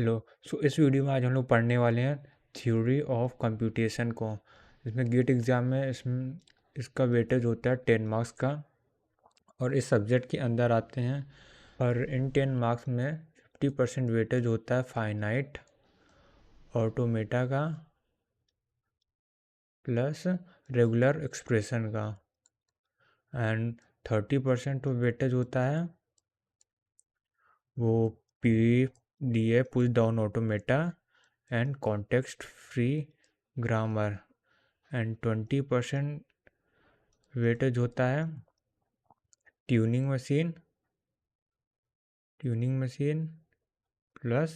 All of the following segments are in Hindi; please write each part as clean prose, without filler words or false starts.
हेलो। इस वीडियो में आज हम लोग पढ़ने वाले हैं थ्योरी ऑफ कंप्यूटेशन को। इसमें गेट एग्ज़ाम में इसका वेटेज होता है 10 मार्क्स का, और इस सब्जेक्ट के अंदर आते हैं। और इन 10 मार्क्स में 50% वेटेज होता है फाइनाइट ऑटोमेटा का प्लस रेगुलर एक्सप्रेशन का, एंड 30% तो वेटेज होता है वो P D A push down automata and context free grammar, and 20% weightage होता है Turing machine plus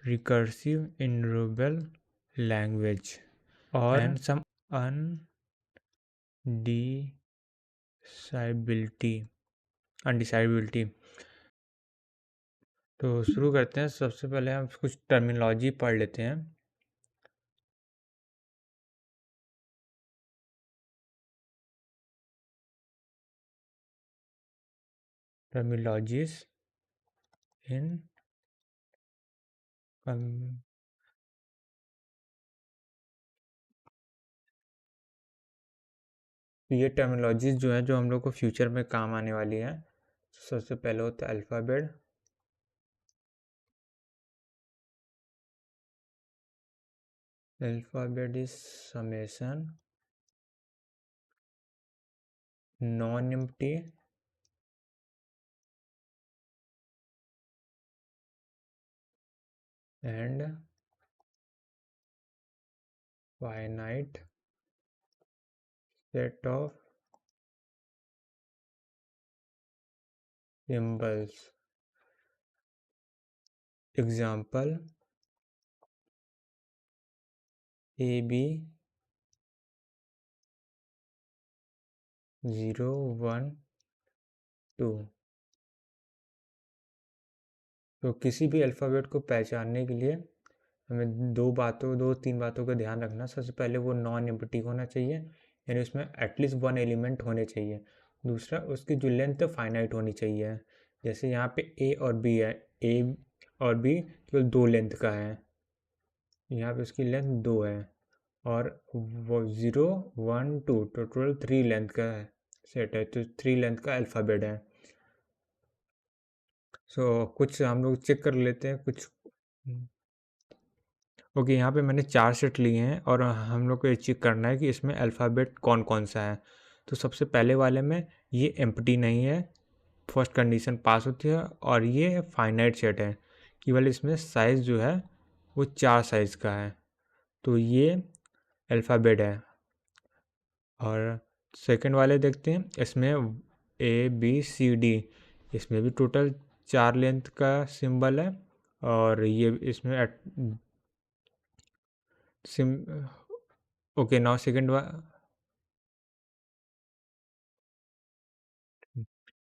recursive enumerable language और एंड सम अनडिसाइबिलिटी। तो शुरू करते हैं। सबसे पहले हम कुछ टर्मिनोलॉजी पढ़ लेते हैं। टर्मिनोलॉजीज इन ये टर्मिनोलॉजीज जो है जो हम लोग को फ्यूचर में काम आने वाली है। सबसे पहले होता है alphabet. Alphabet is summation non empty and finite set of symbols. Example A B 0 1 2। तो किसी भी अल्फ़ाबेट को पहचानने के लिए हमें दो तीन बातों का ध्यान रखना। सबसे पहले वो नॉन एम्प्टी होना चाहिए, यानी उसमें एटलीस्ट वन एलिमेंट होने चाहिए। दूसरा, उसकी जो लेंथ है फाइनाइट होनी चाहिए। जैसे यहाँ पे ए और बी है, ए और बी केवल 2 लेंथ का है, यहाँ पे उसकी लेंथ 2 है। और वो 0 1 2 टोटल 3 लेंथ का सेट है, तो 3 लेंथ का अल्फ़ाबेट है। कुछ हम लोग चेक कर लेते हैं कुछ। ओके, यहाँ पे मैंने 4 सेट लिए हैं और हम लोग को ये चेक करना है कि इसमें अल्फ़ाबेट कौन कौन सा है। तो सबसे पहले वाले में ये एम्प्टी नहीं है, फर्स्ट कंडीशन पास होती है। और ये फाइनाइट सेट है, केवल इसमें साइज़ जो है वो 4 साइज़ का है, तो ये अल्फ़ाबेट है। और सेकंड वाले देखते हैं, इसमें ए बी सी डी, इसमें भी टोटल 4 लेंथ का सिंबल है। और ये इसमें SIM okay now second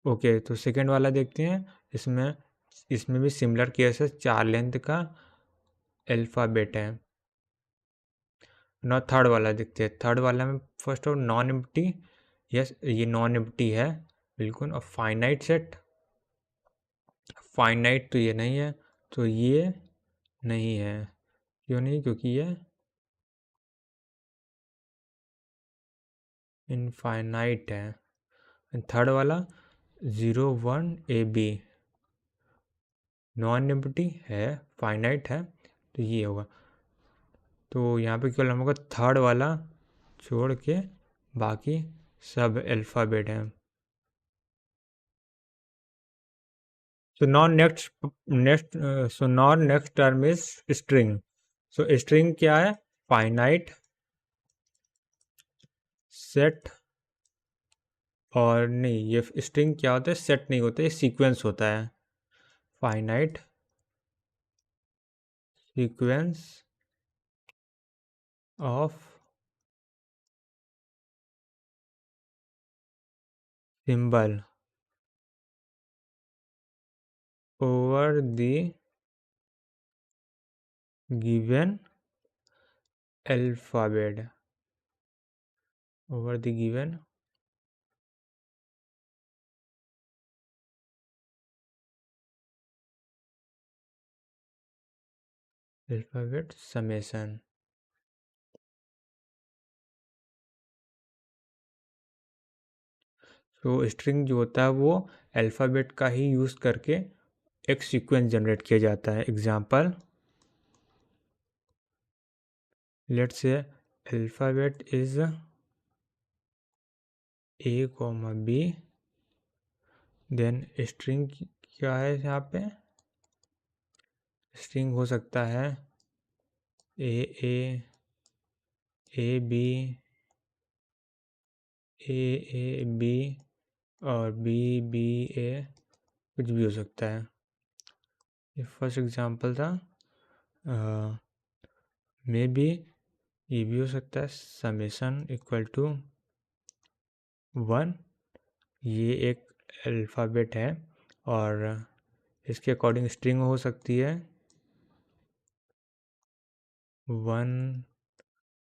okay, तो सेकंड वाला देखते हैं। इसमें इसमें भी सिमिलर केस है, 4 लेंथ का अल्फ़ाबेट है। ना थर्ड वाला देखते हैं। थर्ड वाला में फर्स्ट और नॉन एम्प्टी, यस ये नॉन एम्प्टी है बिल्कुल। और फाइनाइट सेट, फाइनाइट तो ये नहीं है, तो ये नहीं है। क्यों नहीं? क्योंकि ये इनफाइनाइट है। थर्ड वाला 0 1 ए बी नॉन एम्प्टी है, फाइनाइट है, तो ये होगा। तो यहाँ पे केवल हम लोग का थर्ड वाला छोड़ के बाकी सब अल्फ़ाबेट हैं। So now next term is string. So string क्या है? Finite set, और नहीं, ये string क्या होता है? set नहीं होता है, सीक्वेंस होता है। Finite sequence of symbol over the given alphabet, over the given alphabet summation. तो स्ट्रिंग जो होता है वो अल्फ़ाबेट का ही यूज़ करके एक सीक्वेंस जनरेट किया जाता है। Example, let's say alphabet is A, B, then string क्या है यहाँ पे? स्ट्रिंग हो सकता है A A, A B, A B और बी बी ए, कुछ भी हो सकता है। ये फर्स्ट एग्जांपल था। मे बी ये भी हो सकता है समेशन इक्वल टू 1। ये एक अल्फ़ाबेट है और इसके अकॉर्डिंग स्ट्रिंग हो सकती है 1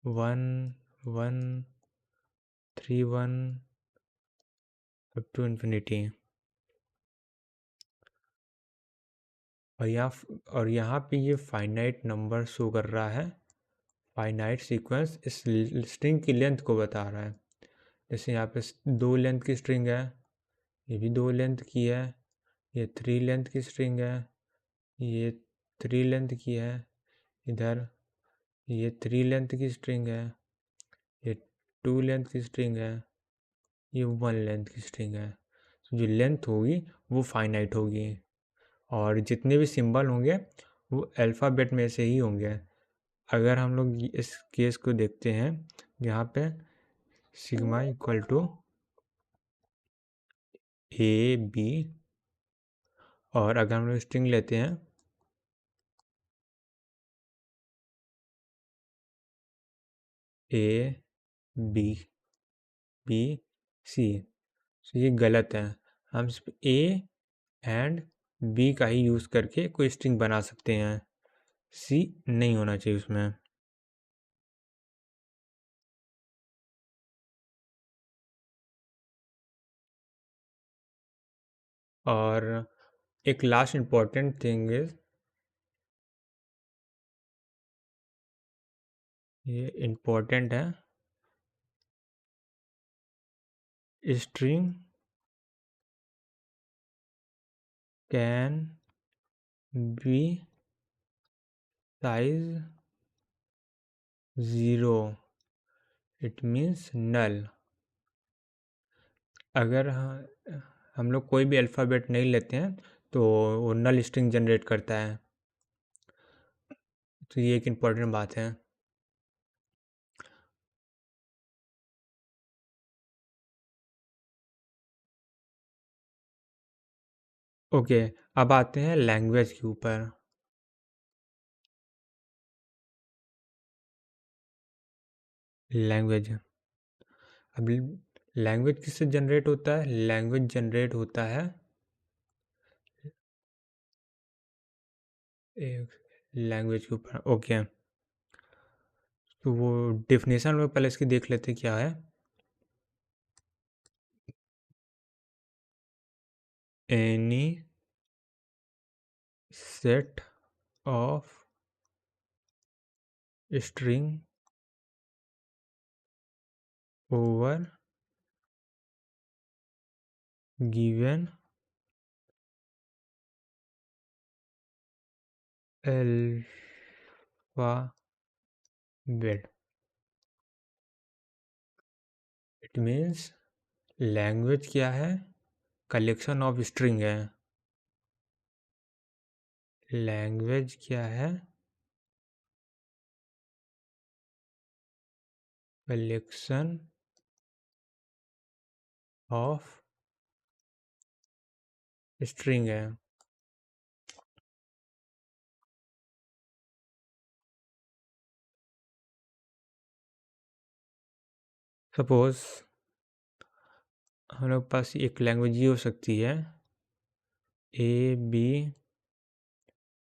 1 1 3 1 अप टू इन्फिनिटी। और यहाँ पे ये फाइनाइट नंबर शो कर रहा है। फाइनाइट सीक्वेंस इस स्ट्रिंग की लेंथ को बता रहा है। जैसे यहाँ पे 2 लेंथ की स्ट्रिंग है, ये भी 2 लेंथ की है, ये 3 लेंथ की स्ट्रिंग है, ये 3 लेंथ की है, इधर ये 3 लेंथ की स्ट्रिंग है, ये 2 लेंथ की स्ट्रिंग है, ये 1 लेंथ की स्ट्रिंग है। तो जो लेंथ होगी वो फाइनाइट होगी और जितने भी सिंबल होंगे वो अल्फ़ाबेट में से ही होंगे। अगर हम लोग इस केस को देखते हैं यहाँ पे sigma equal to A B, और अगर हम लोग स्ट्रिंग लेते हैं ए बी बी सी, तो ये गलत है। हम सिर्फ ए एंड बी का ही यूज़ करके कोई स्ट्रिंग बना सकते हैं, सी नहीं होना चाहिए उसमें। और एक लास्ट इम्पॉर्टेंट थिंग इज, ये इम्पोर्टेंट है, string can be size 0, it means null. अगर हम लोग कोई भी अल्फ़ाबेट नहीं लेते हैं तो वो नल स्ट्रिंग जनरेट करता है। तो ये एक इम्पॉर्टेंट बात है। ओके, अब आते हैं लैंग्वेज के ऊपर। लैंग्वेज, अब लैंग्वेज किससे जनरेट होता है? लैंग्वेज जनरेट होता है लैंग्वेज के ऊपर। ओके, तो वो डेफिनेशन में पहले इसकी देख लेते क्या है। Any set of string over given alphabet, it means language क्या है? कलेक्शन ऑफ स्ट्रिंग है। लैंग्वेज क्या है? कलेक्शन ऑफ स्ट्रिंग है। सपोज हम लोग पास एक लैंग्वेज ये हो सकती है A B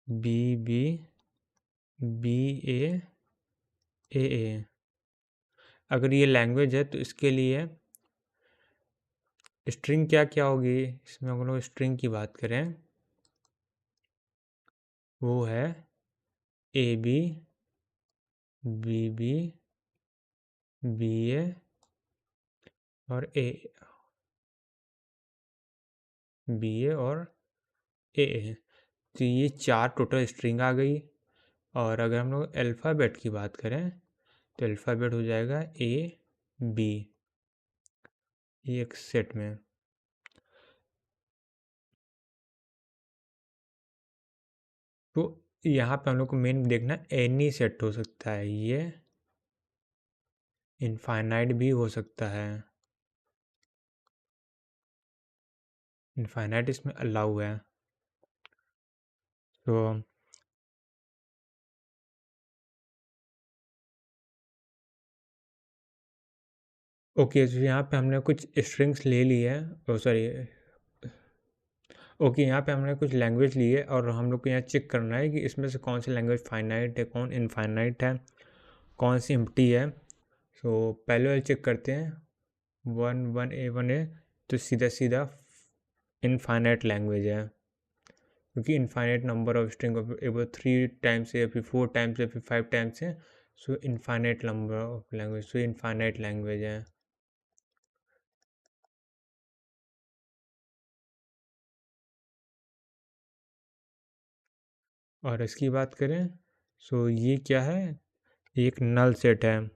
B B B A A A. अगर ये लैंग्वेज है तो इसके लिए स्ट्रिंग क्या क्या होगी? इसमें हम लोग स्ट्रिंग की बात करें, वो है A B, B B, B A और ए, बी ए और ए। तो ये 4 टोटल स्ट्रिंग आ गई। और अगर हम लोग अल्फ़ाबेट की बात करें तो अल्फ़ाबेट हो जाएगा ए बी, ये एक सेट में। तो यहाँ पे हम लोग को मेन देखना एनी सेट हो सकता है, ये इनफाइनाइट भी हो सकता है, इनफाइनाइट इसमें अलाउ है। तो ओके, तो यहाँ पे हमने कुछ स्ट्रिंग्स ले ली है, ओ सॉरी, ओके, यहाँ पे हमने कुछ लैंग्वेज ली है और हम लोग को यहाँ चेक करना है कि इसमें से कौन सी लैंग्वेज फाइनाइट है, कौन इनफाइनाइट है, कौन सी एम्प्टी है। सो पहले वाले चेक करते हैं, 1 1 A 1 A, तो सीधा सीधा इनफाइनाइट लैंग्वेज है, क्योंकि infinite number of string of एबो 3 टाइम्स या फिर 4 टाइम्स या फिर 5 टाइम्स है। So infinite number of language, so infinite language है। और इसकी बात करें, सो ये क्या है, एक नल सेट है,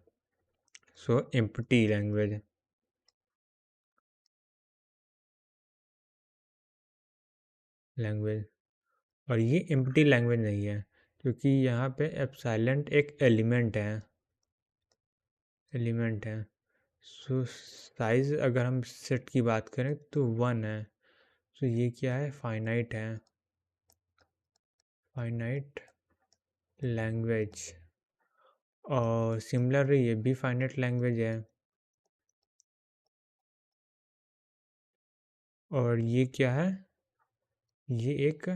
सो एम्प्टी लैंग्वेज, लैंग्वेज। और ये एम्प्टी लैंग्वेज नहीं है, क्योंकि यहाँ पे एप्सिलेंट एक एलिमेंट है, एलिमेंट है। सो साइज अगर हम सेट की बात करें तो 1 है। सो ये क्या है, फाइनाइट है, फाइनाइट लैंग्वेज। और सिमिलर ये भी फाइनाइट लैंग्वेज है। और ये क्या है, ये एक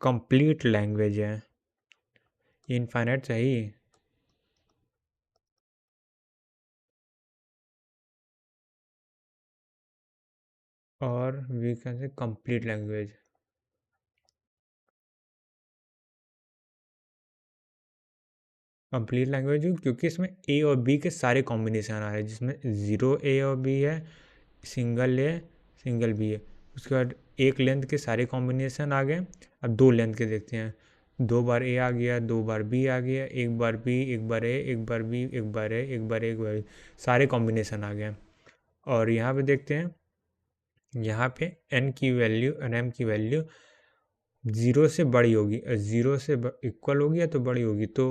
कंप्लीट लैंग्वेज है, ये इनफाइनाइट सही। और we can say complete language, complete language क्योंकि इसमें ए और बी के सारे कॉम्बिनेशन आ रहे हैं, जिसमें 0 A और बी है, सिंगल ए, सिंगल बी है। उसके बाद एक लेंथ के सारे कॉम्बिनेशन आ गए। अब 2 लेंथ के देखते हैं, 2 बार ए आ गया, 2 बार बी आ गया, एक बार बी, एक बार ए, एक बार बी, एक बार ए, एक बार ए, एक बार बी, सारे कॉम्बिनेशन आ गए। और यहाँ पे देखते हैं, यहाँ पे एन की वैल्यू और एम की वैल्यू 0 से बड़ी होगी, 0 से इक्वल होगी या तो बड़ी होगी। तो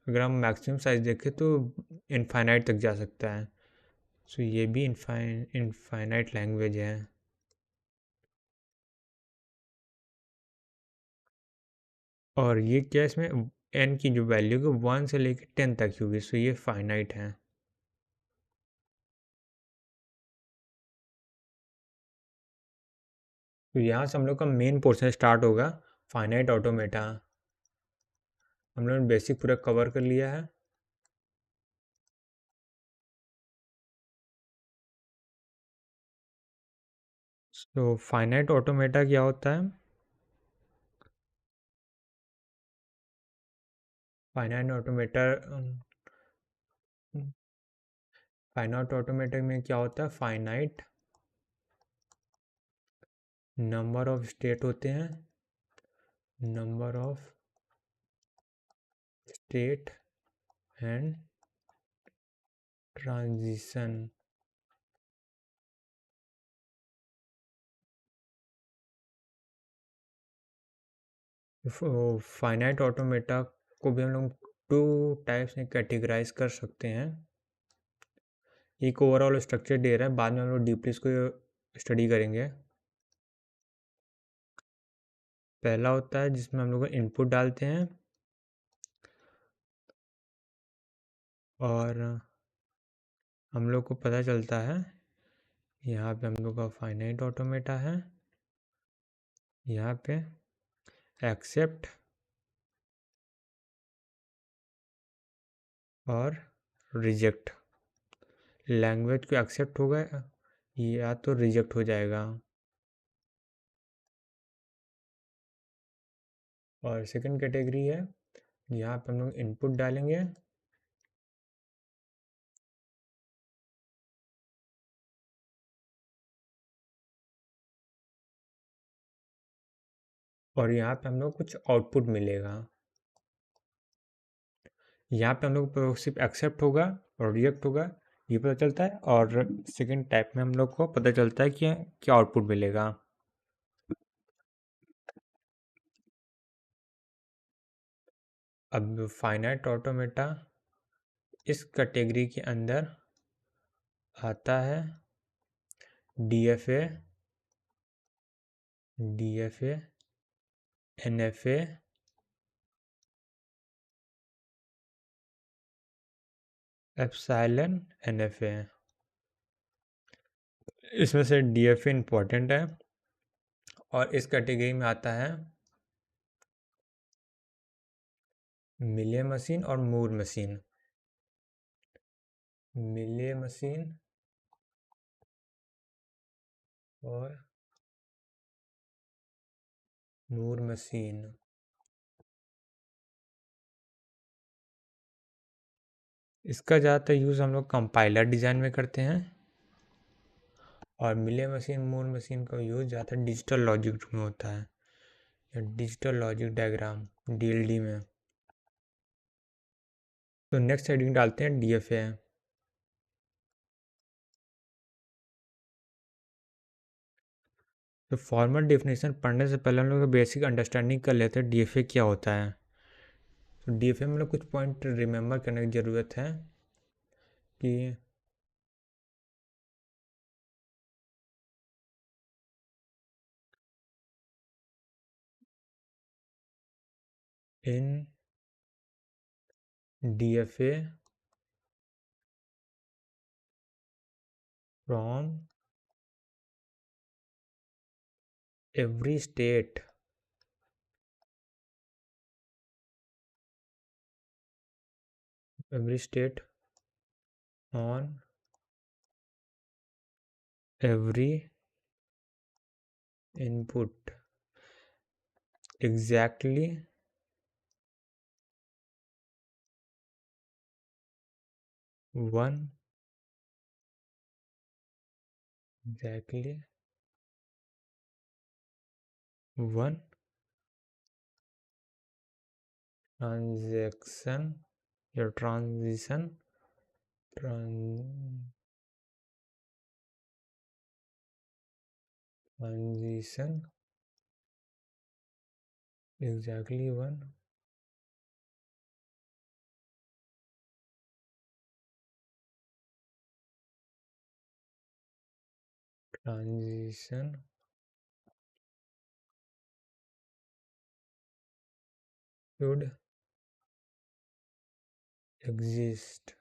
अगर हम मैक्सिमम साइज देखें तो इनफाइनाइट तक जा सकता है। सो ये भी इनफाइनाइट लैंग्वेज है। और ये क्या, इसमें एन की जो वैल्यू है 1 से लेकर 10 तक की होगी। सो ये फाइनाइट है। तो यहाँ से हम लोग का मेन पोर्शन स्टार्ट होगा, फाइनाइट ऑटोमेटा। हम लोगों ने बेसिक पूरा कवर कर लिया है। तो फाइनाइट ऑटोमेटा क्या होता है, फाइनाइट ऑटोमेटा, फाइनाइट ऑटोमेटा में क्या होता है, फाइनाइट नंबर ऑफ स्टेट होते हैं, number of state and transition. Finite automata को भी हम लोग 2 टाइप्स में कैटेगराइज कर सकते हैं। एक ओवरऑल स्ट्रक्चर दे रहा है, बाद में हम लोग डीपली इसको स्टडी करेंगे। पहला होता है जिसमें हम लोग इनपुट डालते हैं और हम लोग को पता चलता है, यहाँ पे हम लोग का फाइनाइट ऑटोमेटा है, यहाँ पे एक्सेप्ट और रिजेक्ट, लैंग्वेज को एक्सेप्ट होगा या तो रिजेक्ट हो जाएगा। और सेकंड कैटेगरी है यहाँ पे हम लोग इनपुट डालेंगे और यहाँ पे हम लोग कुछ आउटपुट मिलेगा। यहाँ पे हम लोग को सिर्फ एक्सेप्ट होगा और रिजेक्ट होगा ये पता चलता है, और सेकेंड टाइप में हम लोग को पता चलता है कि क्या आउटपुट मिलेगा। अब फाइनाइट ऑटोमेटा इस कैटेगरी के अंदर आता है DFA, NFA, एप्सिलॉन, NFA। इसमें से DFA इम्पोर्टेंट है और इस कैटेगरी में आता है मिले मशीन और मूर मशीन। मिले मशीन और मूर मशीन। इसका ज़्यादातर यूज़ हम लोग कंपाइलर डिज़ाइन में करते हैं और मिले मशीन मूर मशीन का यूज़ ज़्यादातर डिजिटल लॉजिक में होता है या डिजिटल लॉजिक डायग्राम DLD में। तो नेक्स्ट हेडिंग डालते हैं DFA। तो फॉर्मल डेफिनेशन पढ़ने से पहले हम लोग बेसिक अंडरस्टैंडिंग कर लेते हैं DFA क्या होता है। तो DFA में कुछ पॉइंट रिमेंबर करने की ज़रूरत है कि इन DFA from every state on every input exactly one transaction या transition exactly one transition should exist।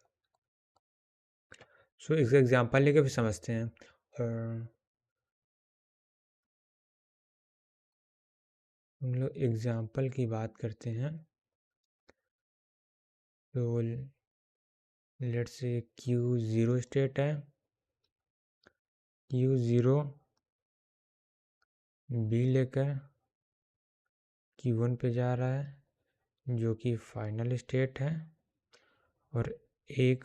सो इसका एग्जांपल लेके भी समझते हैं। और हम लोग एग्जांपल की बात करते हैं तो लेट्स से Q0 स्टेट है, Q0 B लेकर Q1 पे जा रहा है जो कि फाइनल स्टेट है, और A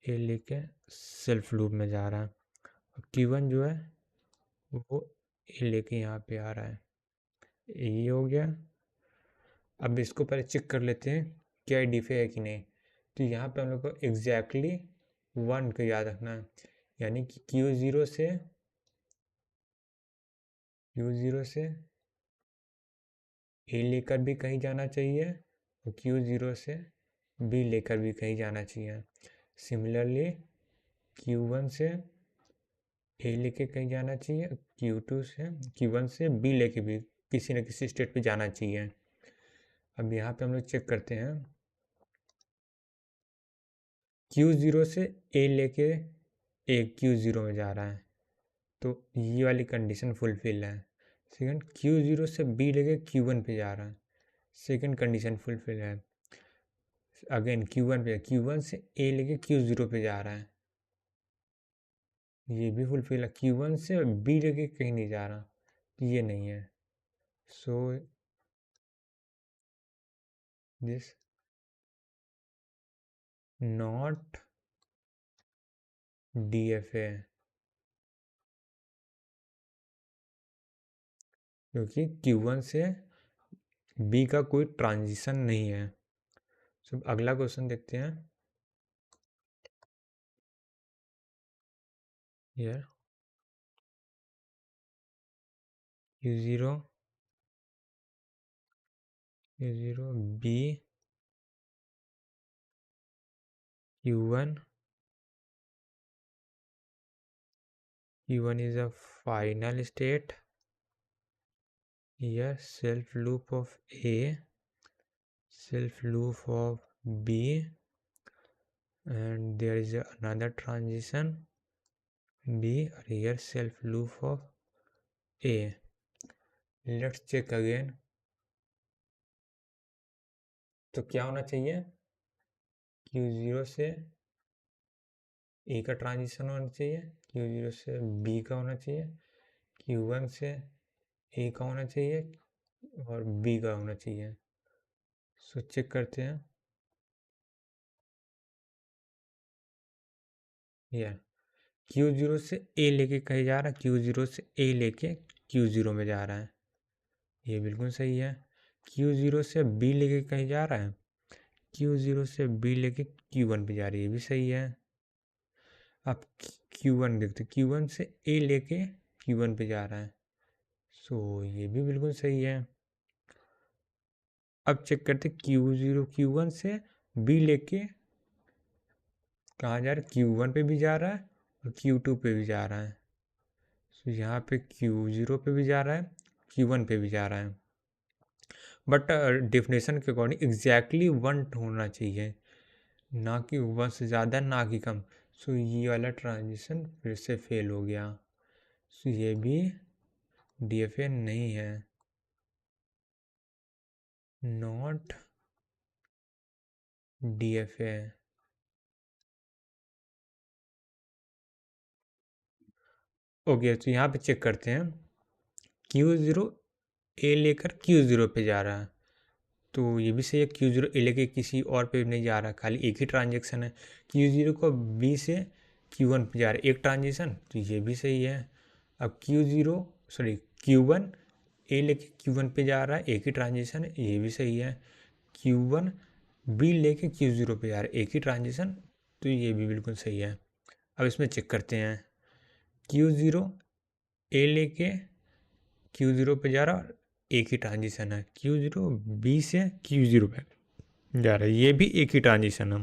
लेके सेल्फ लूप में जा रहा है, और Q1 जो है वो A लेके यहाँ पे आ रहा है। ये हो गया। अब इसको पहले चेक कर लेते हैं क्या DFA है कि नहीं। तो यहाँ पे हम लोग को एग्जैक्टली 1 को याद रखना है, यानी कि Q0 से A लेकर भी कहीं जाना चाहिए और Q0 से B लेकर भी कहीं जाना चाहिए। सिमिलरली Q1 से A लेके कहीं जाना चाहिए, Q1 से B लेके भी किसी न किसी स्टेट पे जाना चाहिए। अब यहाँ पे हम लोग चेक करते हैं Q0 से A लेके Q0 में जा रहा है तो ये वाली कंडीशन फुलफिल है। सेकंड Q0 से B लेके Q1 पे जा रहा है, सेकंड कंडीशन फुलफिल है। अगेन Q1 से A लेके Q0 पे जा रहा है, ये भी फुलफिल है। Q1 से B लेके कहीं नहीं जा रहा, ये नहीं है। सो this not DFA, क्योंकि Q1 से B का कोई ट्रांजिशन नहीं है। तो अगला क्वेश्चन देखते हैं। यार Q0 B Q1 is a final state. Here self loop of A, self loop of B, and there is another transition B, or here self loop of A. Let's check again. तो क्या होना चाहिए? Q0 से A का ट्रांजिशन होना चाहिए, Q0 से B का होना चाहिए, Q1 से A का होना चाहिए और B का होना चाहिए। सो चेक करते हैं। यार Q0 से A लेके कहीं जा रहा है, Q0 से A लेके Q0 में जा रहा है, ये बिल्कुल सही है। Q0 से B लेके कहीं जा रहा है, Q0 से B लेके Q1 पे जा रही है, ये भी सही है। अब Q1 देखते, Q1 से A लेके Q1 पे जा रहा है, सो ये भी बिल्कुल सही है। अब चेक करते Q0 Q1 से B लेके कहाँ जा रहा है, Q1 पे भी जा रहा है और Q2 पे भी जा रहा है। तो यहाँ पे Q0 पे भी जा रहा है, Q1 पे भी जा रहा है, बट डेफिनेशन के अकॉर्डिंग एग्जैक्टली 1 होना चाहिए, ना कि 1 से ज़्यादा ना कि कम। सो ये वाला ट्रांजिशन फिर से फेल हो गया, सो ये भी DFA नहीं है, नॉट DFA। ओके, तो यहाँ पे चेक करते हैं। Q0 A लेकर Q0 पे जा रहा है, तो ये भी सही है। Q0 A लेके किसी और पे नहीं जा रहा, खाली एक ही ट्रांजेक्शन है। Q0 को B से Q1 पे जा रहा है, एक ट्रांजेक्शन, तो ये भी सही है। अब Q1 A लेके Q1 पे जा रहा है, एक ही ट्रांजेक्शन है, ये भी सही है। Q1 B लेके Q0 पे जा रहा है, एक ही ट्रांजेक्शन, तो ये भी बिल्कुल सही है। अब इसमें चेक करते हैं। Q0 A लेके Q0 पे जा रहा है, एक ही ट्रांजिशन है। Q0 B से Q0 पे जा रहा है, ये भी एक ही ट्रांजिशन है।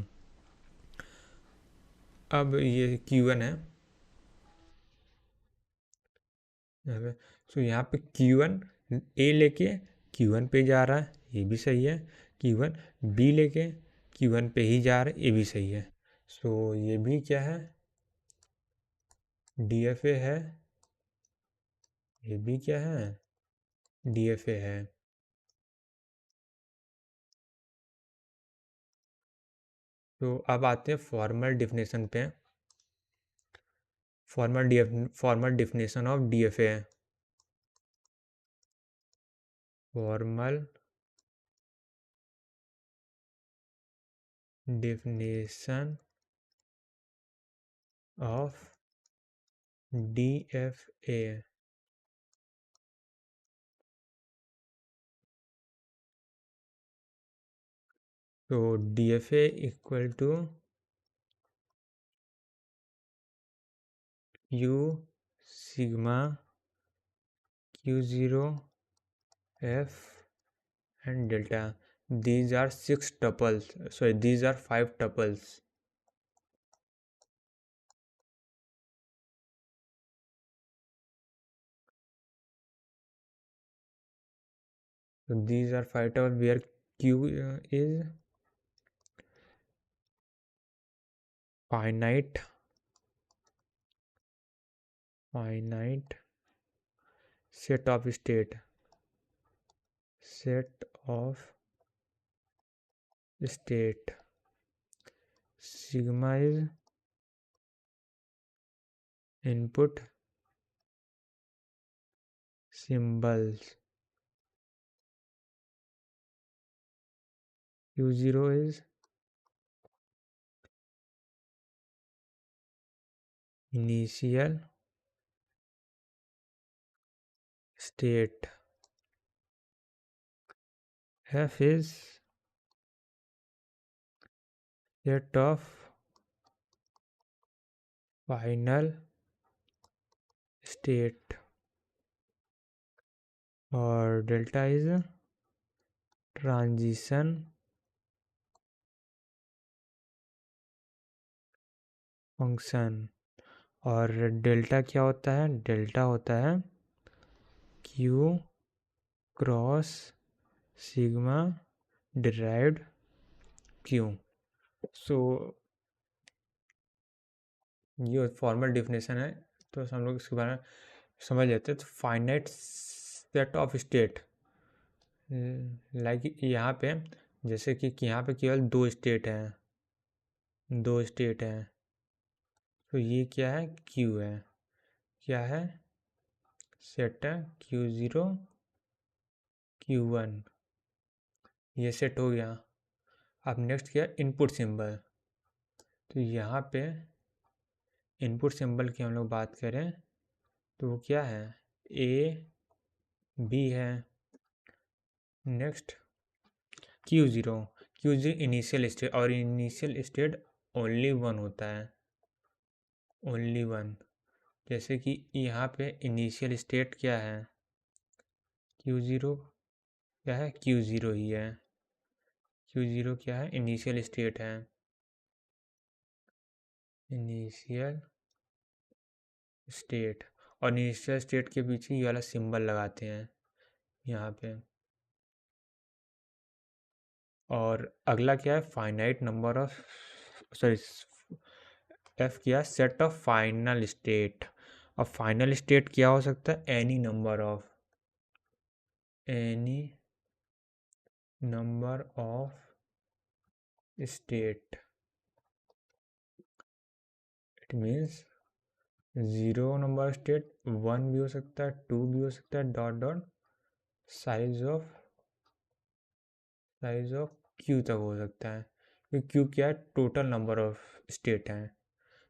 अब ये Q1 है, तो यहाँ पे Q1 A लेके Q1 पे जा रहा है, ये भी सही है। Q1 B लेके Q1 पे ही जा रहा है, ये भी सही है। सो ये भी क्या है, DFA है, ये भी क्या है, DFA है। तो अब आते हैं फॉर्मल डिफिनेशन पे। फॉर्मल डिफिनेशन ऑफ DFA है। Formal definition of DFA। तो DFA equal to Q sigma Q0 F and delta. These are 6 tuples, sorry, these are 5 tuples. So these are 5 tuples where Q is finite set of state, sigma is input symbols, Q0 is initial state. F is set of final state, और डेल्टा इज ट्रांजिशन फंक्शन। और डेल्टा क्या होता है? डेल्टा होता है Q cross sigma derived Q। सो ये फॉर्मल डिफिनेशन है, तो हम लोग इसके बारे में समझ लेते हैं। तो finite set of state, like यहाँ पे जैसे कि यहाँ पे केवल दो स्टेट हैं, तो ये क्या है? Q है। क्या है? सेट है Q0 Q1, ये सेट हो गया। अब नेक्स्ट क्या है? Input symbol. तो यहाँ पे इनपुट सिंबल की हम लोग बात करें तो वो क्या है? A B है। Next Q0, Q0 initial state, और इनिशियल स्टेट ओनली वन होता है, ओनली वन। जैसे कि यहाँ पे इनिशियल स्टेट क्या है? Q0 क्या है? Q0 ही है। Q0 क्या है? इनिशियल स्टेट है, इनिशियल स्टेट। और इनिशियल स्टेट के पीछे ये वाला सिंबल लगाते हैं यहाँ पे। और अगला क्या है? Finite number of, sorry, F क्या है? Set of final state. और फाइनल स्टेट क्या हो सकता है? Any number of, any number of state. It means zero number state, one भी हो सकता है, टू भी हो सकता है, dot dot size of Q तक हो सकता है। क्योंकि क्यू क्या है? टोटल नंबर ऑफ स्टेट हैं।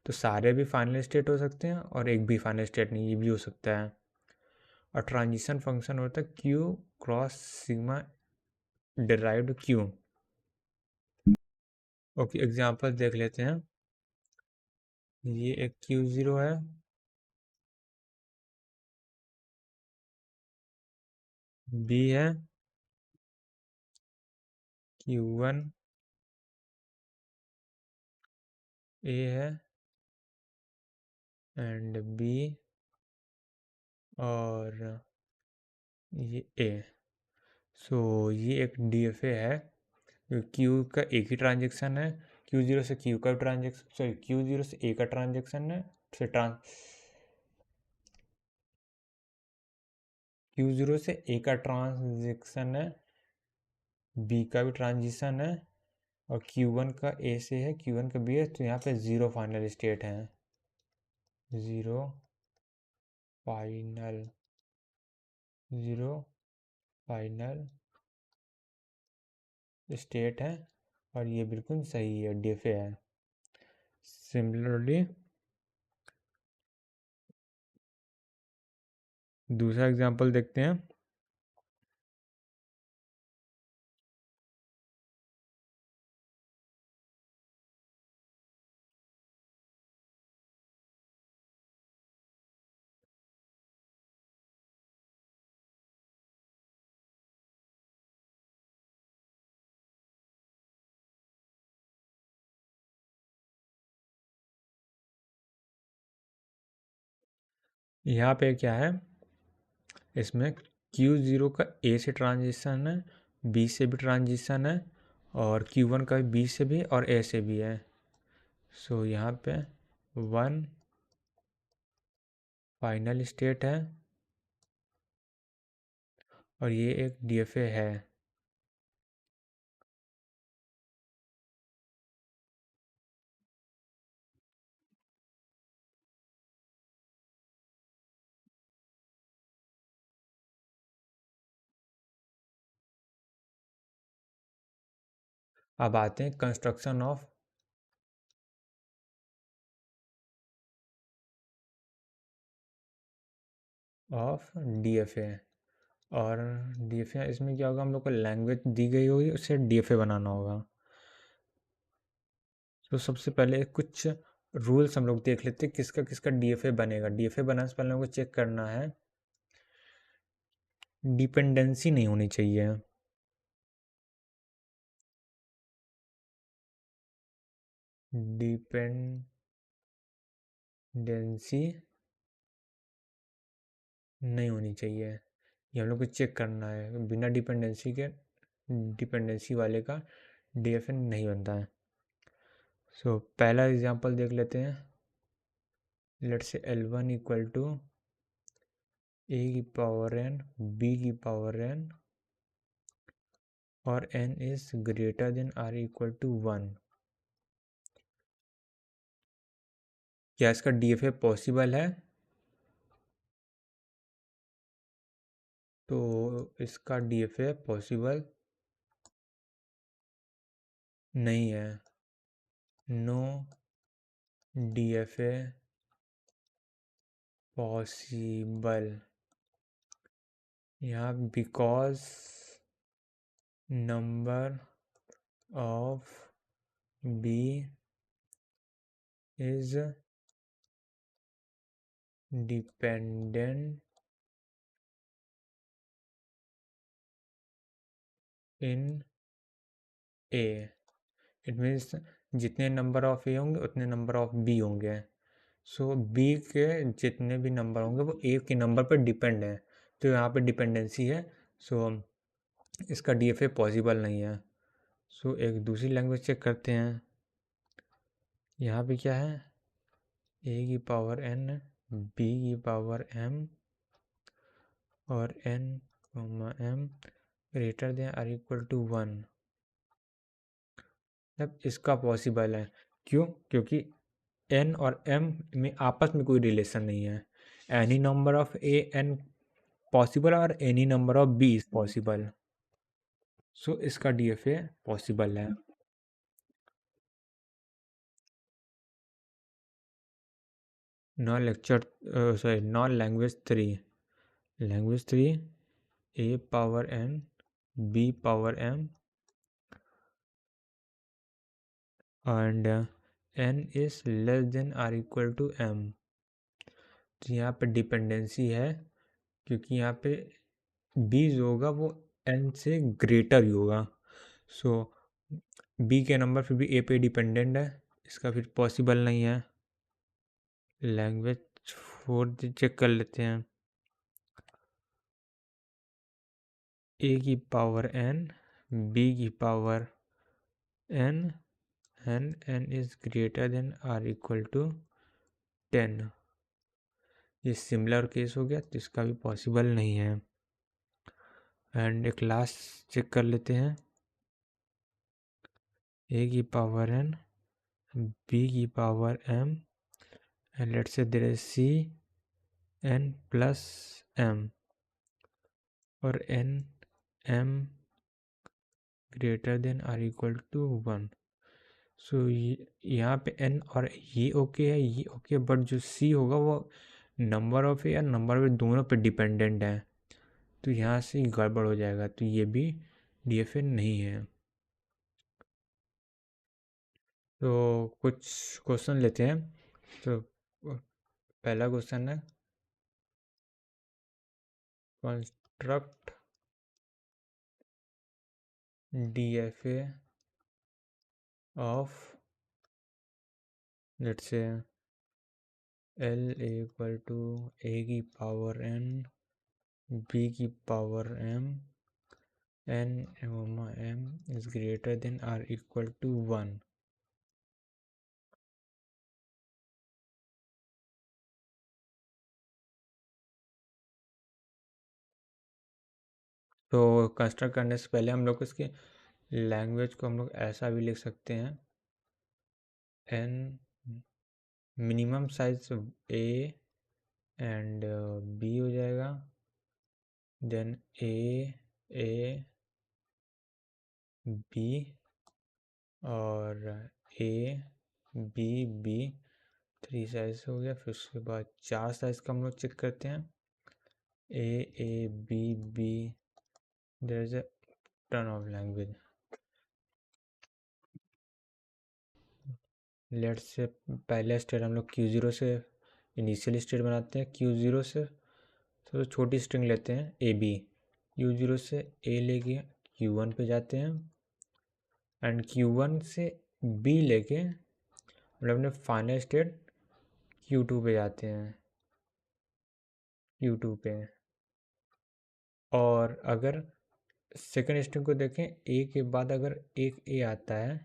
तो सारे भी फाइनल स्टेट हो सकते हैं और एक भी फाइनल स्टेट नहीं, ये भी हो सकता है। और ट्रांजिशन फंक्शन होता है Q cross sigma derived Q. Okay, example देख लेते हैं। ये एक Q0 है, B है, Q1 A है, एंड B, और ये A। सो ये एक DFA है। Q का एक ही ट्रांजेक्शन है, Q0 से Q का ट्रांजेक्शन, सॉरी, Q0 से A का ट्रांजेक्शन है, फिर Q0 से A का ट्रांजेक्शन है, B का भी ट्रांजिशन है, और Q1 का A से है, Q1 का B है। तो यहाँ पे ज़ीरो फाइनल स्टेट है, zero final, zero final state है। और ये बिल्कुल सही है, डिफे है। सिमिलरली दूसरा एग्जांपल देखते हैं। यहाँ पे क्या है? इसमें Q0 का A से ट्रांजिशन है, B से भी ट्रांजिशन है, और Q1 का B से भी और A से भी है। सो यहाँ पे वन फाइनल स्टेट है, और ये एक DFA है। अब आते हैं कंस्ट्रक्शन ऑफ डीएफए। और डीएफए इसमें क्या होगा, हम लोग को लैंग्वेज दी गई होगी, उससे डीएफए बनाना होगा। तो सबसे पहले कुछ रूल्स हम लोग देख लेते हैं किसका किसका डीएफए बनेगा। डीएफए बनाने से पहले हमको चेक करना है, डिपेंडेंसी नहीं होनी चाहिए। डिपेंडेंसी नहीं होनी चाहिए, ये हम लोग को चेक करना है। बिना डिपेंडेंसी के डिपेंडेंसी वाले का डीएफए नहीं बनता है। सो पहला एग्जांपल देख लेते हैं। Let's say L1 equal to A की पावर n बी की पावर n और n is greater than or equal to 1। क्या इसका डीएफए पॉसिबल है? तो इसका डीएफए पॉसिबल नहीं है। No DFA possible. यहाँ because number of B is dependent in A. It means जितने नंबर ऑफ ए होंगे उतने नंबर ऑफ बी होंगे। सो बी के जितने भी नंबर होंगे वो ए के नंबर पर डिपेंड है, तो यहाँ पे डिपेंडेंसी है। सो इसका डीएफए पॉसिबल नहीं है। सो एक दूसरी लैंग्वेज चेक करते हैं। यहाँ पे क्या है, ए की पावर n बी की पावर m और n m greater than or equal to 1। अब इसका पॉसिबल है, क्यों? क्योंकि n और m में आपस में कोई रिलेशन नहीं है। Any number of A n possible और any number of B is possible. So इसका डीएफए पॉसिबल है। Non lecture sorry non language 3। Language 3 A power n B power m and n is less than or equal to m। तो यहाँ पे डिपेंडेंसी है, क्योंकि यहाँ पे b जो होगा वो n से ग्रेटर ही होगा। सो b के नंबर फिर भी a पे डिपेंडेंट है, इसका फिर पॉसिबल नहीं है। लैंग्वेज 4 चेक कर लेते हैं। a की पावर n b की power n and n is greater than or equal to 10। ये सिमिलर केस हो गया, तो इसका भी पॉसिबल नहीं है। एंड एक लास्ट चेक कर लेते हैं। ए की पावर n बी की power m and let's say there is C n plus m और n m greater than or equal to 1। So यहाँ पे n और ये ओके है, ये ओके, बट जो c होगा वो नंबर ऑफ ए या नंबर ऑफ दोनों पे डिपेंडेंट है, तो यहाँ से गड़बड़ हो जाएगा, तो ये भी डीएफए नहीं है। तो कुछ क्वेश्चन लेते हैं। तो पहला क्वेश्चन है, construct DFA of let's say L equal to A की पावर n बी की power m n m is greater than or equal to 1। तो कंस्ट्रक्ट करने से पहले हम लोग इसके लैंग्वेज को हम लोग ऐसा भी लिख सकते हैं, n minimum size a and b हो जाएगा, देन a b और ए बी बी 3 साइज हो गया। फिर उसके बाद 4 साइज का हम लोग चेक करते हैं। A B B, there is a turn of language. Let say पहले स्टेट हम लोग Q0 से इनिशियल स्टेट बनाते हैं। Q0 से सबसे छोटी स्ट्रिंग लेते हैं ए बी। Q0 से ए लेके Q1 पे जाते हैं एंड Q1 से बी लेके मतलब अपने फाइनल स्टेट Q2 पे जाते हैं। Q2 पे, और अगर सेकेंड स्ट्रिंग को देखें, ए के बाद अगर एक ए आता है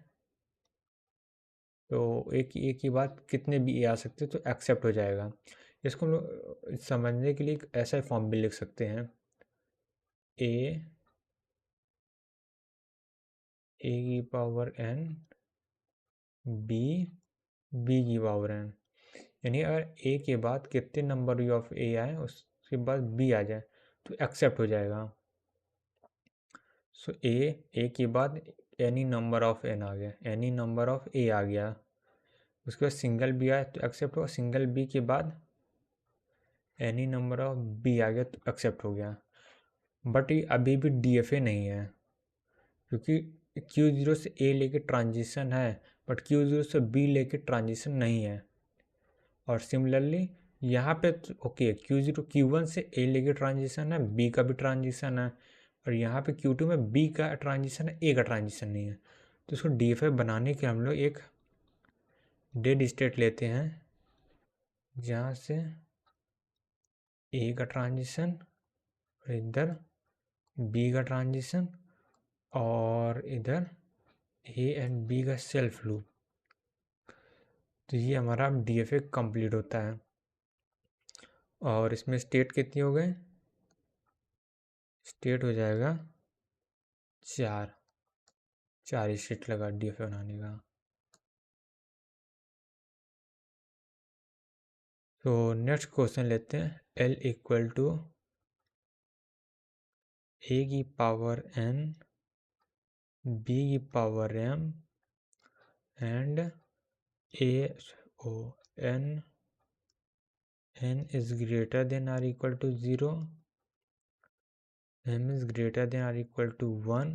तो एक ए के बाद कितने भी ए आ सकते हैं तो एक्सेप्ट हो जाएगा। इसको हम लोग समझने के लिए एक ऐसा फॉर्म भी लिख सकते हैं। ए की पावर एन, बी की पावर एन, यानी अगर ए के बाद कितने नंबर ऑफ ए आए उसके बाद बी आ जाए तो एक्सेप्ट हो जाएगा। सो ए के बाद एनी नंबर ऑफ एन आ गया, एनी नंबर ऑफ ए आ गया। उसके बाद सिंगल बी आया तो एक्सेप्ट हुआ, सिंगल बी के बाद एनी नंबर ऑफ बी आ गया तो एक्सेप्ट हो गया। बट ये अभी भी DFA नहीं है, क्योंकि Q0 से ए लेके ट्रांजिशन है बट Q0 से बी लेके ट्रांजिशन नहीं है। और सिमिलरली यहाँ पे ओके, Q1 से ए लेके ट्रांजिशन है, बी का भी ट्रांजिशन है, और यहाँ पे Q2 में बी का ट्रांजिशन है, ए का ट्रांजिशन नहीं है। तो इसको DFA बनाने के हम लोग एक डेड स्टेट लेते हैं जहाँ से ए का ट्रांजिशन और इधर बी का ट्रांजिशन और इधर ए एंड बी का सेल्फ लूप। तो ये हमारा DFA कंप्लीट होता है। और इसमें स्टेट कितनी हो गए? स्टेट हो जाएगा 4 स्टेट लगा DFA बनाने का। तो नेक्स्ट क्वेश्चन लेते हैं। L इक्वल टू ए की पावर n, बी की पावर m एंड ए ओ n is greater than or equal to 0, m is greater than or equal to 1।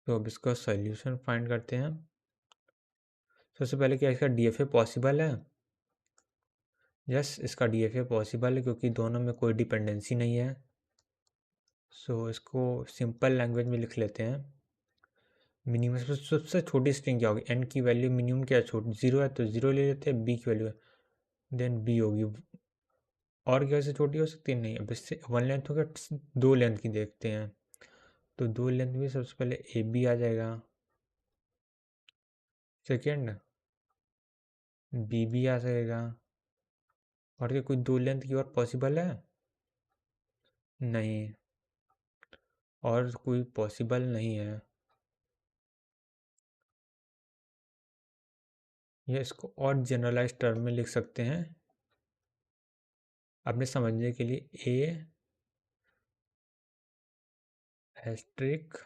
तो अब इसका सॉल्यूशन फाइंड करते हैं। सबसे पहले क्या इसका DFA पॉसिबल है? यस, इसका DFA पॉसिबल है क्योंकि दोनों में कोई डिपेंडेंसी नहीं है। सो इसको सिंपल लैंग्वेज में लिख लेते हैं। मिनिमम सबसे छोटी स्ट्रिंग क्या होगी? n की वैल्यू मिनिमम क्या छोटी 0 है तो 0 ले लेते हैं, b की वैल्यू देन b होगी। और क्या से छोटी हो सकती है? नहीं। अब इससे 1 लेंथ हो गया, 2 लेंथ की देखते हैं। तो 2 लेंथ में सबसे पहले ए बी आ जाएगा, सेकेंड बी बी आ जाएगा। और क्या कोई 2 लेंथ की और पॉसिबल है? नहीं, और कोई पॉसिबल नहीं है। या इसको और जनरलाइज टर्म में लिख सकते हैं अपने समझने के लिए। ए एस्ट्रिक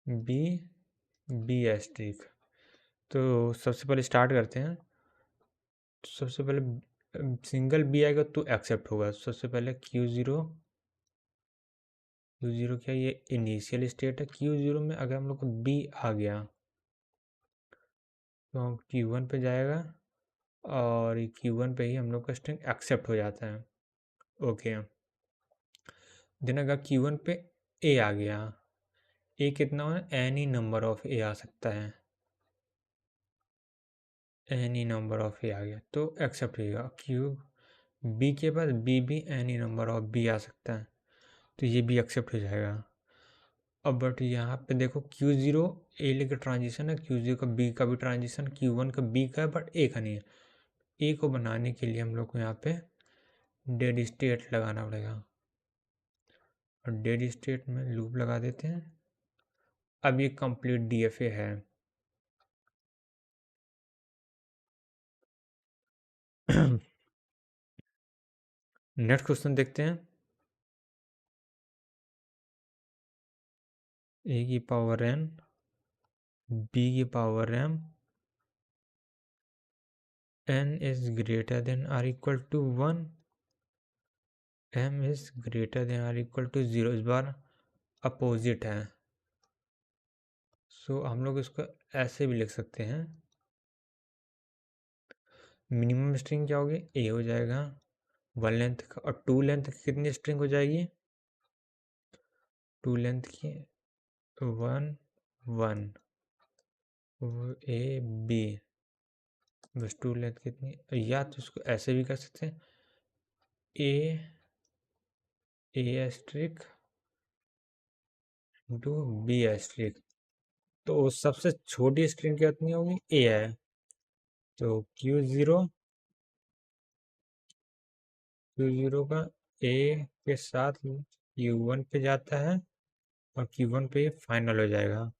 बी बी एस्ट्रिक। तो सबसे पहले स्टार्ट करते हैं। तो सबसे पहले सिंगल बी आएगा तो एक्सेप्ट होगा। सबसे पहले Q0 क्या, ये इनिशियल स्टेट है। Q0 में अगर हम लोग को बी आ गया तो हम Q1 पे जाएगा और Q1 पे ही हम लोग का स्ट्रिंग एक्सेप्ट हो जाता है। ओके, देन अगर Q1 पे ए आ गया, ए कितना है? एनी नंबर ऑफ ए आ सकता है, एनी नंबर ऑफ ए आ गया तो एक्सेप्ट होगा। बी के बाद बी भी एनी नंबर ऑफ बी आ सकता है तो ये भी एक्सेप्ट हो जाएगा। अब बट यहाँ पे देखो Q0 ए लेकर ट्रांजिशन है, Q0 का बी का भी ट्रांजिशन, Q1 का बी का है बट ए का नहीं है। ए को बनाने के लिए हम लोग को यहाँ पे डेड स्टेट लगाना पड़ेगा और डेड स्टेट में लूप लगा देते हैं। अब ये कंप्लीट DFA है। नेक्स्ट क्वेश्चन देखते हैं। ए की पावर n, बी की power m, n is greater than or equal to 1, m is greater than or equal to 0। इस बार अपोजिट है, सो हम लोग इसको ऐसे भी लिख सकते हैं। मिनिमम स्ट्रिंग क्या होगी, ए हो जाएगा 1 लेंथ का, और 2 लेंथ की कितनी स्ट्रिंग हो जाएगी, 2 लेंथ की 1 1 ए बी, बस 2 लेंथ कितनी, या तो इसको ऐसे भी कर सकते हैं, ए एस्ट्रिक इंटू बी एस्ट्रिक। तो सबसे छोटी स्ट्रिंग कितनी होगी, ए है, तो Q0 का ए के साथ Q1 पे जाता है और Q1 पे फाइनल हो जाएगा।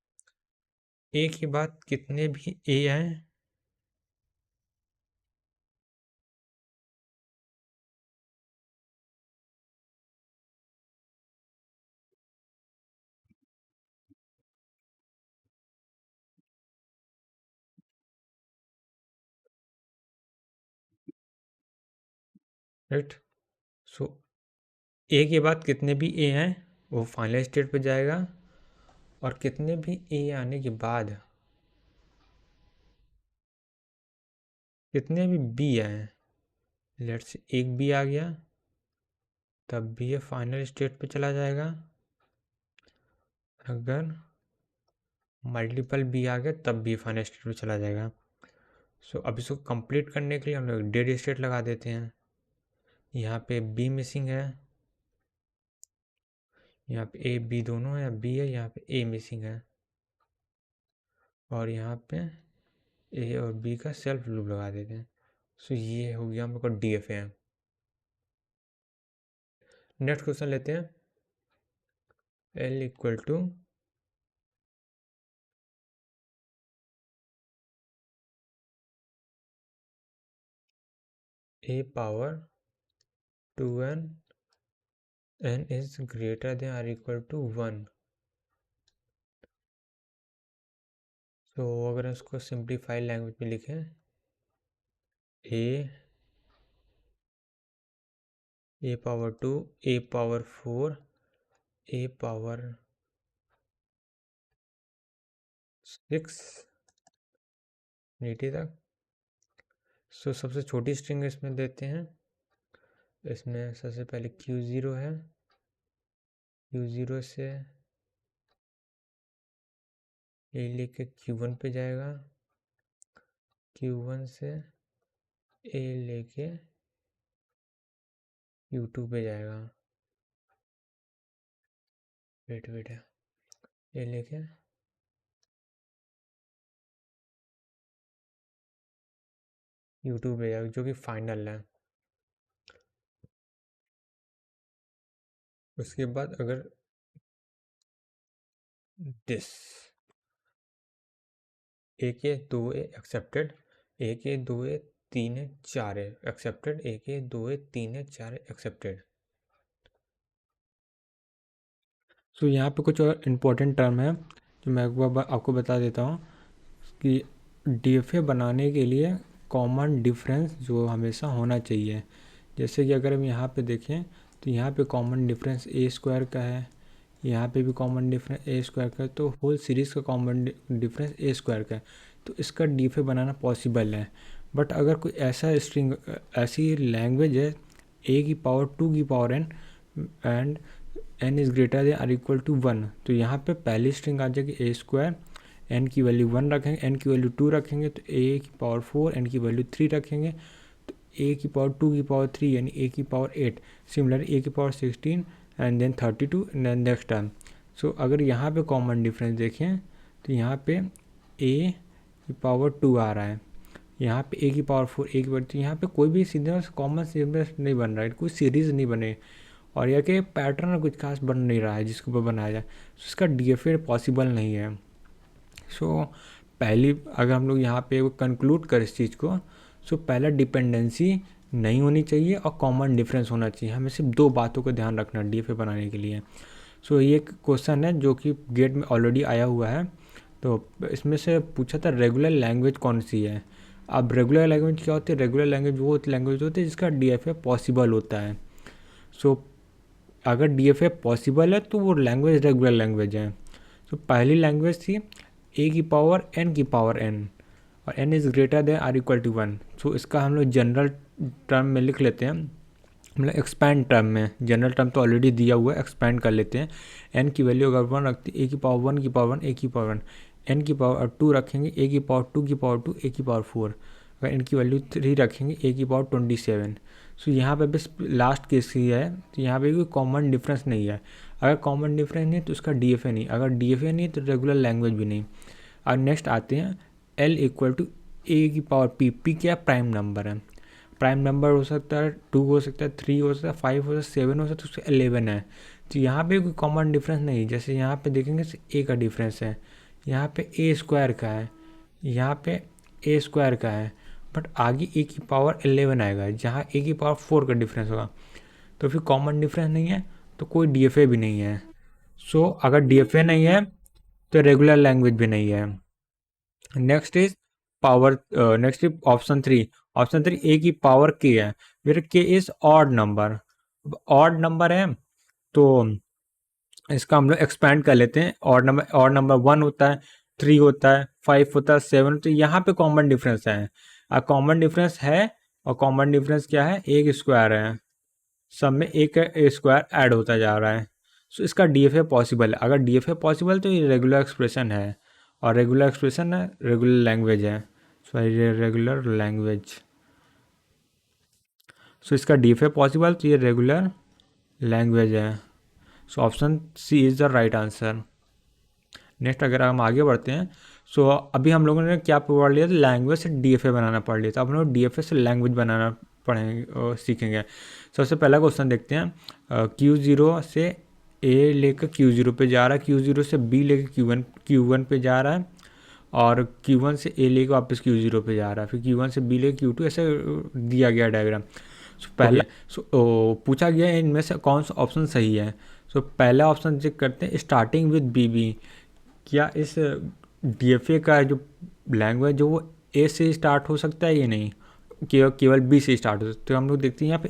ए के बाद कितने भी ए हैं, राइट। सो ए के बाद कितने भी ए हैं वो फाइनल स्टेट पे जाएगा, और कितने भी ए आने के बाद कितने भी बी आए, लेट्स एक बी आ गया तब भी ये फाइनल स्टेट पे चला जाएगा। अगर मल्टीपल बी आ गया तब भी फाइनल स्टेट पे चला जाएगा। सो अब इसको कंप्लीट करने के लिए हम लोग डेड स्टेट लगा देते हैं। यहाँ पे बी मिसिंग है, यहाँ पे ए बी दोनों है, बी है, यहाँ पे ए मिसिंग है, और यहाँ पे ए और बी का सेल्फ लूप लगा देते हैं। सो ये हो गया हम लोग का DFA। नेक्स्ट क्वेश्चन लेते हैं, L equal to a power 2n, n is greater than or equal to 1। तो अगर इसको सिंप्लीफाइड लैंग्वेज में लिखें, ए पावर 2, ए पावर 4, ए पावर 6 नीचे तक। सो सबसे छोटी स्ट्रिंग इसमें देते हैं, इसमें सबसे पहले Q0 है, Q0 से ए लेके Q1 पे जाएगा, Q1 से ए लेके Q2 पे जाएगा, वेट है, ए लेके Q2 पे जाएगा जो कि फाइनल है। उसके बाद अगर दिस एक ए दो ए एक्सेप्टेड, एक ए दो ए तीन ए चार ए एक्सेप्टेड, एक ए दो ए तीन ए चार ए एक्सेप्टेड। सो यहाँ पे कुछ और इम्पोर्टेंट टर्म है जो मैं आपको बता देता हूँ कि DFA बनाने के लिए कॉमन डिफरेंस जो हमेशा होना चाहिए। जैसे कि अगर हम यहाँ पे देखें तो यहाँ पे कॉमन डिफरेंस ए स्क्वायर का है, यहाँ पे भी कॉमन डिफरेंस ए स्क्वायर का है, तो होल सीरीज़ का कॉमन डिफरेंस ए स्क्वायर का है, तो इसका DFA बनाना पॉसिबल है। बट अगर कोई ऐसा स्ट्रिंग ऐसी लैंग्वेज है ए की पावर 2 की power n and n is greater than or equal to 1, तो यहाँ पे पहली स्ट्रिंग आ जाएगी ए स्क्वायर, n की वैल्यू 1 रखेंगे, n की वैल्यू 2 रखेंगे, तो a की पावर 4, n की वैल्यू 3 रखेंगे, तो a की पावर 2 की पावर 3 यानी a की पावर 8, सिमिलर a की power 16 and then 32 and then next term. So अगर यहाँ पे कॉमन डिफरेंस देखें तो यहाँ पे a की पावर 2 आ रहा है, यहाँ पे a की पावर 4, a की पावर, तो यहाँ पे कोई भी सीधा कॉमन सीक्वेंस नहीं बन रहा है, कोई सीरीज़ नहीं बने, और यह कि पैटर्न कुछ खास बन नहीं रहा है जिसके ऊपर बनाया जाए, तो इसका DFA पॉसिबल नहीं है। सो पहली अगर हम लोग यहाँ पे कंक्लूड करें इस चीज़ को, सो पहला डिपेंडेंसी नहीं होनी चाहिए और कॉमन डिफरेंस होना चाहिए। हमें सिर्फ दो बातों का ध्यान रखना DFA बनाने के लिए। सो ये एक क्वेश्चन है जो कि गेट में ऑलरेडी आया हुआ है। तो इसमें से पूछा था रेगुलर लैंग्वेज कौन सी है। अब रेगुलर लैंग्वेज क्या होती है? रेगुलर लैंग्वेज वो लैंग्वेज होती है जिसका DFA पॉसिबल होता है। सो अगर DFA पॉसिबल है तो वो लैंग्वेज रेगुलर लैंग्वेज है। सो पहली लैंग्वेज थी a की पावर n की पावर n, और n is greater than or equal to 1। So इसका हम लोग जनरल टर्म में लिख लेते हैं, मतलब एक्सपैंड टर्म में। जनरल टर्म तो ऑलरेडी दिया हुआ है, एक्सपैंड कर लेते हैं। n की वैल्यू अगर 1 रखते a की पावर 1 की पावर 1 a की पावर 1, n की पावर 2 रखेंगे a की पावर 2 की पावर 2 a की पावर 4, अगर n की वैल्यू 3 रखेंगे a की पावर 27। सो यहाँ पे बस लास्ट केस ही है, तो यहाँ पे कोई कॉमन डिफरेंस नहीं है। अगर कॉमन डिफरेंस नहीं तो उसका DFA नहीं, अगर DFA नहीं तो रेगुलर लैंग्वेज भी नहीं। और नेक्स्ट आते हैं L इक्वल टू ए की पावर p क्या प्राइम नंबर है। प्राइम नंबर हो सकता है 2 हो सकता है, 3 हो सकता है, 5 हो सकता है, 7 हो सकता है, उससे 11 है। तो यहाँ पे कोई कॉमन डिफरेंस नहीं, जैसे यहाँ पे देखेंगे a का डिफरेंस है, यहाँ पे a स्क्वायर का है, यहाँ पे a स्क्वायर का है, बट आगे a की पावर 11 आएगा जहाँ a की पावर 4 का डिफरेंस होगा। तो फिर कॉमन डिफरेंस नहीं है तो कोई DFA भी नहीं है। सो अगर DFA नहीं है तो रेगुलर लैंग्वेज भी नहीं है। Next is power, next is option 3। Option 3 a की पावर k है, फिर k is odd number. Odd number है तो इसका हम लोग एक्सपैंड कर लेते हैं। ऑड नंबर 1 होता है, 3 होता है, 5 होता है, 7। तो यहाँ पे कॉमन डिफरेंस है, कॉमन डिफरेंस है, और कॉमन डिफरेंस क्या है? एक स्क्वायर है, सब में एक स्क्वायर ऐड होता जा रहा है। सो इसका DFA पॉसिबल है। अगर DFA पॉसिबल तो ये रेगुलर एक्सप्रेशन है, और रेगुलर एक्सप्रेशन है, रेगुलर लैंग्वेज है, सॉरी रेगुलर लैंग्वेज। सो इसका DFA पॉसिबल तो ये रेगुलर लैंग्वेज है। So option C is the right answer. Next अगर हम आगे बढ़ते हैं, सो अभी हम लोगों ने क्या पढ़ लिया था? लैंग्वेज से DFA बनाना पढ़ लिया था। अब हम लोग DFA से लैंग्वेज बनाना पढ़ेंगे, सीखेंगे। सबसे पहला क्वेश्चन देखते हैं। Q0 से A लेकर Q0 पे जा रहा है, Q0 से B लेकर Q1 पे जा रहा है, और Q1 से A लेकर वापस Q0 पे जा रहा है, फिर Q1 से B लेकर Q2, ऐसे दिया गया डायग्राम। सो पहला पूछा गया है इनमें से कौन सा ऑप्शन सही है। सो पहला ऑप्शन चेक करते हैं, स्टार्टिंग विद BB। क्या इस DFA का जो लैंग्वेज जो वो A से स्टार्ट हो सकता है? ये नहीं, केवल B से स्टार्ट हो सकता है। तो हम लोग देखते हैं यहाँ पे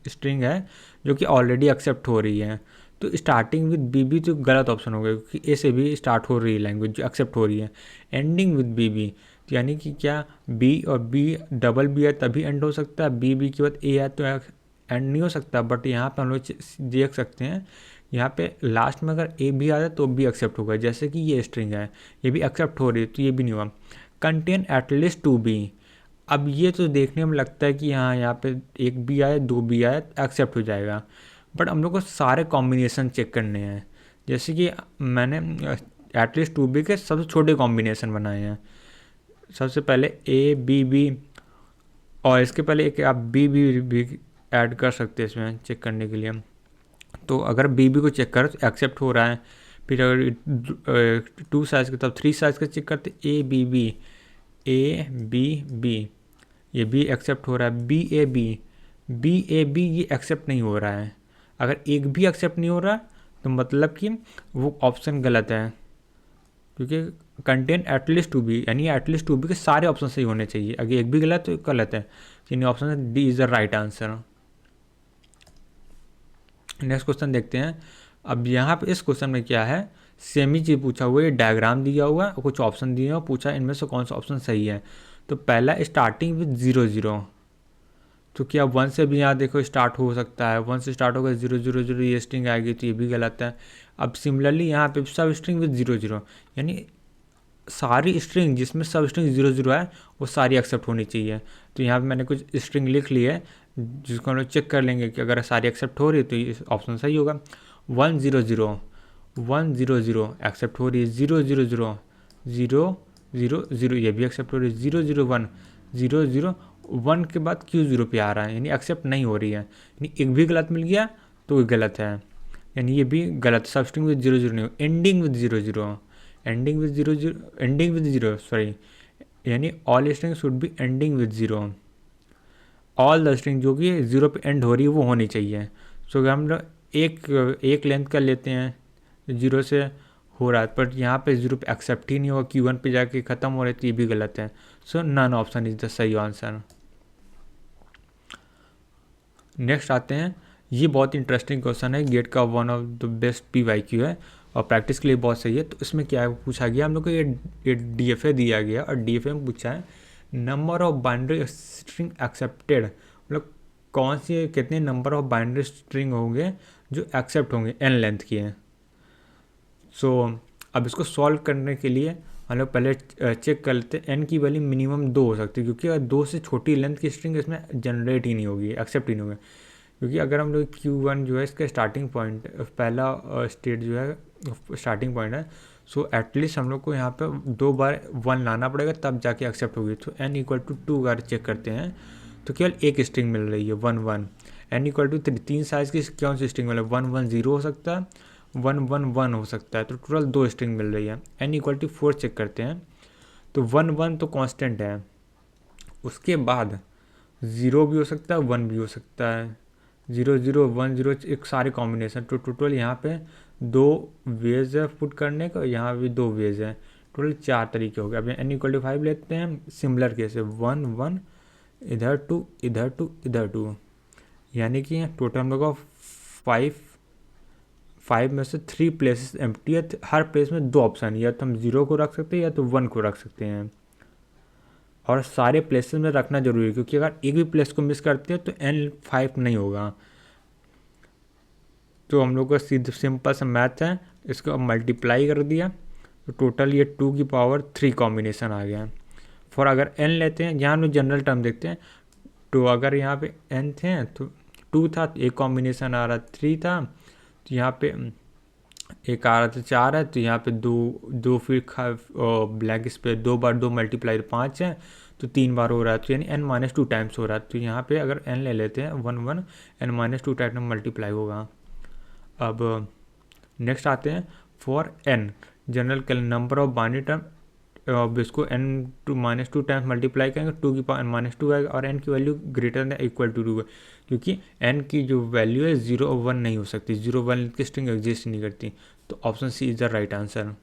A स्ट्रिंग है जो कि ऑलरेडी एक्सेप्ट हो रही है। तो स्टार्टिंग विद BB तो गलत ऑप्शन हो गया, क्योंकि A से भी स्टार्ट हो रही है लैंग्वेज जो एक्सेप्ट हो रही है। एंडिंग विद BB, तो यानी कि क्या B और B डबल B है तभी एंड हो सकता है, B के बाद A है तो एंड नहीं हो सकता। बट यहाँ पे हम लोग देख सकते हैं, यहाँ पे लास्ट में अगर A भी आ जाए तो भी एक्सेप्ट होगा, जैसे कि ये स्ट्रिंग है, ये भी एक्सेप्ट हो रही है तो ये भी नहीं हुआ। कंटेन एटलीस्ट 2B, अब ये तो देखने में लगता है कि हाँ यहाँ पे 1B आए 2B आए एक्सेप्ट हो जाएगा, बट हम लोग को सारे कॉम्बिनेशन चेक करने हैं। जैसे कि मैंने एटलीस्ट 2B के सबसे छोटे कॉम्बिनेशन बनाए हैं। सबसे पहले A B B, और इसके पहले एक आप B भी ऐड कर सकते हैं इसमें चेक करने के लिए। तो अगर BB को चेक करो तो एक्सेप्ट हो रहा है। फिर अगर 2 साइज़ का, तब 3 साइज़ का चेक करते A B B ये भी एक्सेप्ट हो रहा है। B A B ये एक्सेप्ट नहीं हो रहा है। अगर एक भी एक्सेप्ट नहीं हो रहा तो मतलब कि वो ऑप्शन गलत है, क्योंकि कंटेन एटलीस्ट 2B, यानी एटलीस्ट 2B के सारे ऑप्शन सही होने चाहिए। अगर एक भी गलत तो गलत है, यानी option D is the right answer. Next question देखते हैं। अब यहाँ पे इस क्वेश्चन में क्या है, सेम ही चीज़ पूछा हुआ है, डायग्राम दिया हुआ है और कुछ ऑप्शन दिए हुआ, पूछा इनमें से कौन सा ऑप्शन सही है। तो पहला स्टार्टिंग विद 0 0, तो क्या 1 से भी यहाँ देखो स्टार्ट हो सकता है, 1 से स्टार्ट होगा 0 0 0 ये स्ट्रिंग आएगी तो ये भी गलत है। अब सिमिलरली यहाँ पे सब स्ट्रिंग विद 0 0, यानी सारी स्ट्रिंग जिसमें सब स्ट्रिंग 0 0 है वो सारी एक्सेप्ट होनी चाहिए। तो यहाँ पे मैंने कुछ स्ट्रिंग लिख ली है जिसको हम लोग चेक कर लेंगे कि अगर सारी एक्सेप्ट हो रही है तो ये ऑप्शन सही होगा। 1 0 0 1 0 0 एक्सेप्ट हो रही है, 0 0 0 0 0 0 ये भी एक्सेप्ट हो रही है, 0 0 1 0 0 1 के बाद Q0 पे आ रहा है, यानी एक्सेप्ट नहीं हो रही है, यानी एक भी गलत मिल गया तो ये गलत है, यानी ये भी गलत। सब स्ट्रिंग विद 0 0 नहीं, ending with 0 0, ending with 0 sorry, यानी all string should be ending with 0। All the string जो कि 0 पे एंड हो रही है वो होनी चाहिए। सो हम लोग एक लेंथ का लेते हैं 0 से हो रहा है, पर यहाँ पे 0 पे एक्सेप्ट ही नहीं होगा, Q1 पे जाके ख़त्म हो रही है, तो ये भी गलत है। सो नन ऑप्शन इज द सही आंसर। नेक्स्ट आते हैं, ये बहुत इंटरेस्टिंग क्वेश्चन है, गेट का one of the best PYQ है और प्रैक्टिस के लिए बहुत सही है। तो इसमें क्या पूछा गया हम लोग को, ये DFA दिया गया और DFA में पूछा है number of binary string accepted, मतलब कौन सी कितने नंबर ऑफ बाइनरी स्ट्रिंग होंगे जो एक्सेप्ट होंगे n लेंथ की है। सो अब इसको सॉल्व करने के लिए हम लोग पहले चेक कर लेते हैं n की वैल्यू मिनिमम 2 हो सकती है, क्योंकि अगर 2 से छोटी लेंथ की स्ट्रिंग इसमें जनरेट ही नहीं होगी, एक्सेप्ट ही नहीं होगी। क्योंकि अगर हम लोग Q1 जो है इसका स्टार्टिंग पॉइंट, पहला स्टेट जो है स्टार्टिंग पॉइंट है, सो एटलीस्ट हम लोग को यहाँ पे 2 बार 1 लाना पड़ेगा तब जाके एक्सेप्ट होगी। तो n=2 अगर चेक करते हैं तो केवल एक स्ट्रिंग मिल रही है 1 1, n=3, 3 साइज़ की कौन सी स्ट्रिंग मिल रही है, 1 1 0 हो सकता है, 1 1 1 हो सकता है, तो टोटल 2 स्ट्रिंग मिल रही है। n=4 चेक करते हैं तो 1 1 तो कांस्टेंट है, उसके बाद 0 भी हो सकता है 1 भी हो सकता है, 0 0 1 0 एक सारे कॉम्बिनेशन। तो टोटल यहाँ पे 2 वेज है पुट करने का, यहाँ भी 2 वेज है, टोटल 4 तरीके हो गए। अब n=5 लेते हैं, सिमिलर केस है 1 1 इधर 2 इधर 2 इधर 2, यानी कि टोटल हम लोग का 5 में से 3 प्लेसेस एम्प्टी है, हर प्लेस में 2 ऑप्शन, या तो हम 0 को रख सकते हैं या तो 1 को रख सकते हैं, और सारे प्लेसेस में रखना जरूरी है, क्योंकि अगर एक भी प्लेस को मिस करते हैं तो n5 नहीं होगा। तो हम लोग का सीधे सिंपल सा मैथ है, इसको मल्टीप्लाई कर दिया तो टोटल ये 2 की पावर 3 कॉम्बिनेशन आ गया। फॉर अगर n लेते हैं, यहाँ हम लोग जनरल टर्म देखते हैं, तो अगर यहाँ पे n थे तो 2 था तो एक कॉम्बिनेशन आ रहा, 3 था तो यहाँ पे एक आ रहा था, 4 है तो यहाँ पे 2 फिर ब्लैंक स्पेस 2 बार 2 मल्टीप्लाई 5 है तो 3 बार हो रहा है, तो यानी n-2 टाइम्स हो रहा है। तो यहाँ पे अगर n ले लेते हैं 1 1 n-2 टाइम में मल्टीप्लाई होगा। अब नेक्स्ट आते हैं for n general number of binary term, अब इसको n-2 टाइम्स मल्टीप्लाई करेंगे 2 की पावर n-2 आएगा, और n की value greater than equal to 2 है, क्योंकि n की जो वैल्यू है 0 और 1 नहीं हो सकती, 0 1 की स्ट्रिंग एग्जिस्ट नहीं करती। तो option C is the right answer.